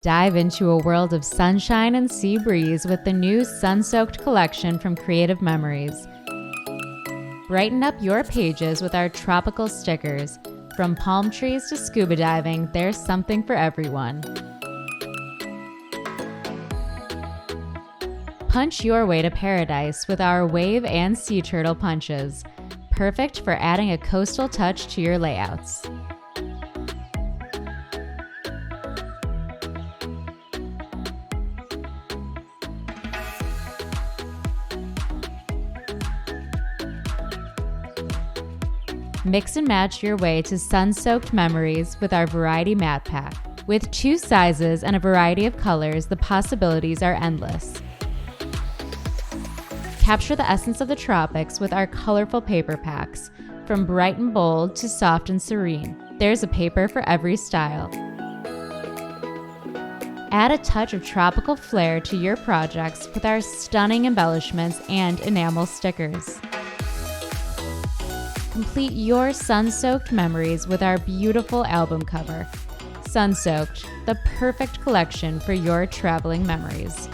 Dive into a world of sunshine and sea breeze with the new Sun-Soaked collection from Creative Memories. Brighten up your pages with our tropical stickers. From palm trees to scuba diving, there's something for everyone. Punch your way to paradise with our wave and sea turtle punches, perfect for adding a coastal touch to your layouts. Mix and match your way to sun-soaked memories with our Variety Matte Pack. With 2 sizes and a variety of colors, the possibilities are endless. Capture the essence of the tropics with our colorful paper packs. From bright and bold to soft and serene, there's a paper for every style. Add a touch of tropical flair to your projects with our stunning embellishments and enamel stickers. Complete your sun-soaked memories with our beautiful album cover. Sun-Soaked, the perfect collection for your traveling memories.